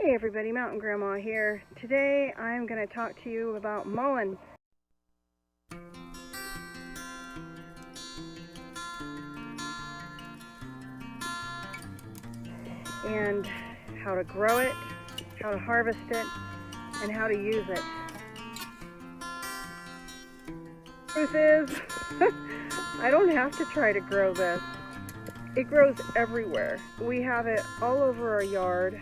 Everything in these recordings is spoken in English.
Hey everybody, Mountain Grandma here. Today I'm going to talk to you about mullein. And how to grow it, how to harvest it, and how to use it. Truth is, I don't have to try to grow this. It grows everywhere. We have it all over our yard.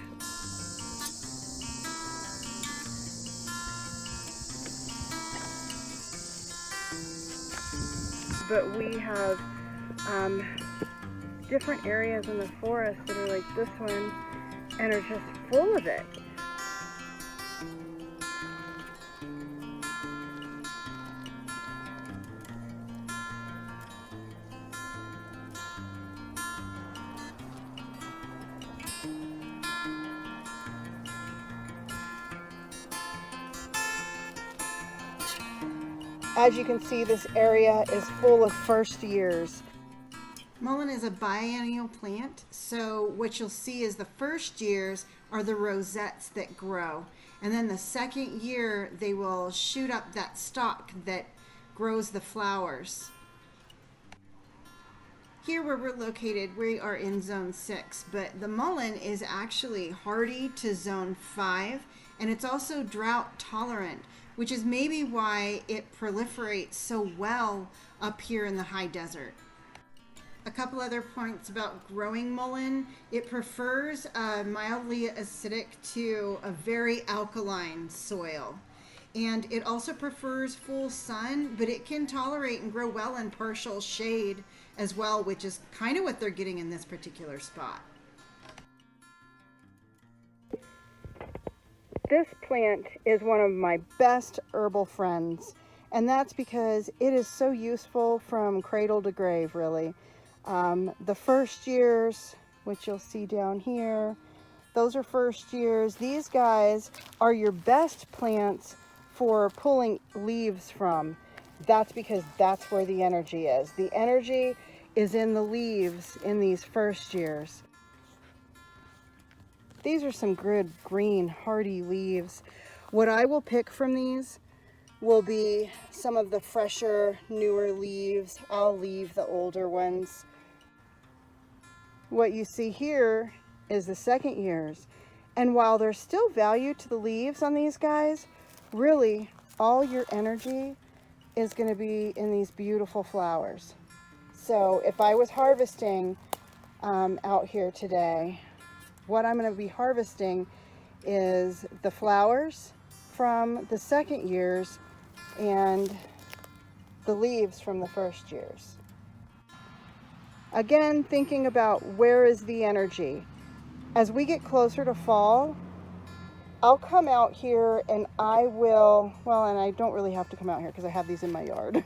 But we have different areas in the forest that are like this one and are just full of it. As you can see, this area is full of first years. Mullein is a biennial plant, so what you'll see is the first years are the rosettes that grow. And then the second year, they will shoot up that stalk that grows the flowers. Here where we're located, we are in zone 6, but the mullein is actually hardy to zone 5, and it's also drought tolerant, which is maybe why it proliferates so well up here in the high desert. A couple other points about growing mullein. It prefers mildly acidic to a very alkaline soil. And it also prefers full sun, but it can tolerate and grow well in partial shade as well, which is kind of what they're getting in this particular spot. This plant is one of my best herbal friends, and that's because it is so useful from cradle to grave, really. The first years, which you'll see down here, those are first years. These guys are your best plants for pulling leaves from. That's because that's where the energy is. The energy is in the leaves in these first years. These are some good green hardy leaves. What I will pick from these will be some of the fresher, newer leaves. I'll leave the older ones. What you see here is the second years. And while there's still value to the leaves on these guys, really all your energy is going to be in these beautiful flowers. So if I was harvesting out here today, what I'm going to be harvesting is the flowers from the second years and the leaves from the first years. Again, thinking about where is the energy. As we get closer to fall, I'll come out here and I will, well, and I don't really have to come out here because I have these in my yard,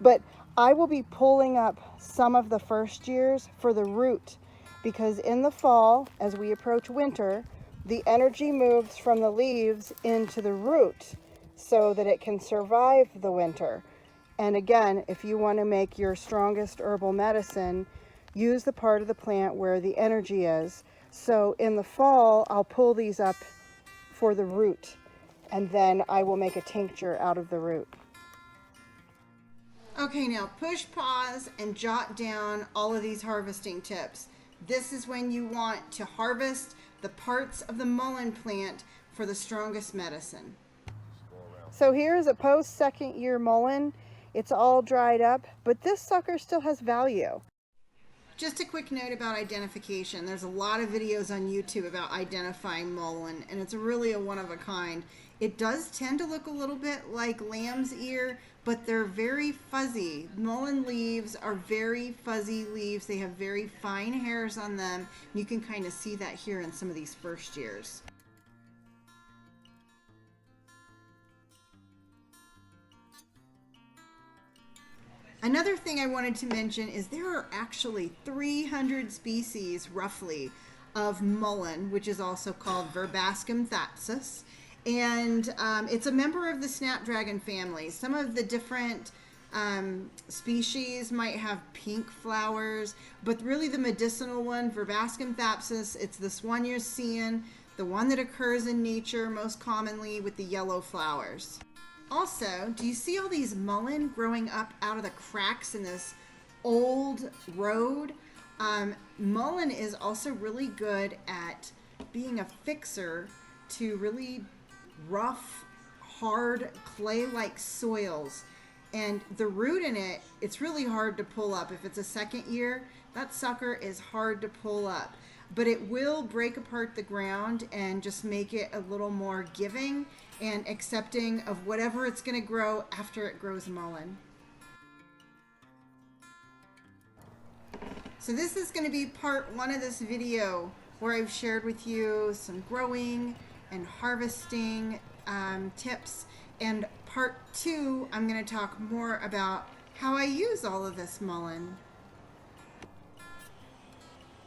but I will be pulling up some of the first years for the root, because in the fall, as we approach winter, the energy moves from the leaves into the root so that it can survive the winter. And again, if you want to make your strongest herbal medicine, use the part of the plant where the energy is. So in the fall, I'll pull these up for the root, and then I will make a tincture out of the root. Okay, now push pause and jot down all of these harvesting tips. This is when you want to harvest the parts of the mullein plant for the strongest medicine. So here is a post second year mullein. It's all dried up, but this sucker still has value. Just a quick note about identification. There's a lot of videos on YouTube about identifying mullein, and it's really a one of a kind. It does tend to look a little bit like lamb's ear, but they're very fuzzy. Mullein leaves are very fuzzy leaves. They have very fine hairs on them. You can kind of see that here in some of these first years. Another thing I wanted to mention is there are actually 300 species, roughly, of mullein, which is also called Verbascum thapsus. And it's a member of the snapdragon family. Some of the different species might have pink flowers, but really the medicinal one, Verbascum thapsus, it's this one you're seeing. the one that occurs in nature most commonly with the yellow flowers. Also, do you see all these mullein growing up out of the cracks in this old road? Mullein is also really good at being a fixer to really rough, hard, clay-like soils. And the root in it, it's really hard to pull up. If it's a second year, that sucker is hard to pull up. But it will break apart the ground and just make it a little more giving and accepting of whatever it's going to grow after it grows mullein. So this is going to be part 1 of this video where I've shared with you some growing and harvesting tips. And part 2, I'm going to talk more about how I use all of this mullein.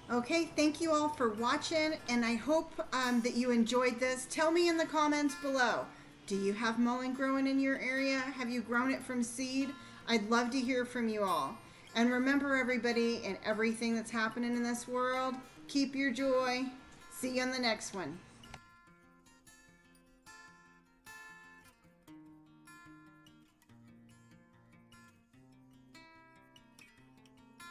Okay, thank you all for watching, and I hope that you enjoyed this. Tell me in the comments below, do you have mullein growing in your area? Have you grown it from seed? I'd love to hear from you all. And remember, everybody, and everything that's happening in this world, keep your joy. See you on the next one.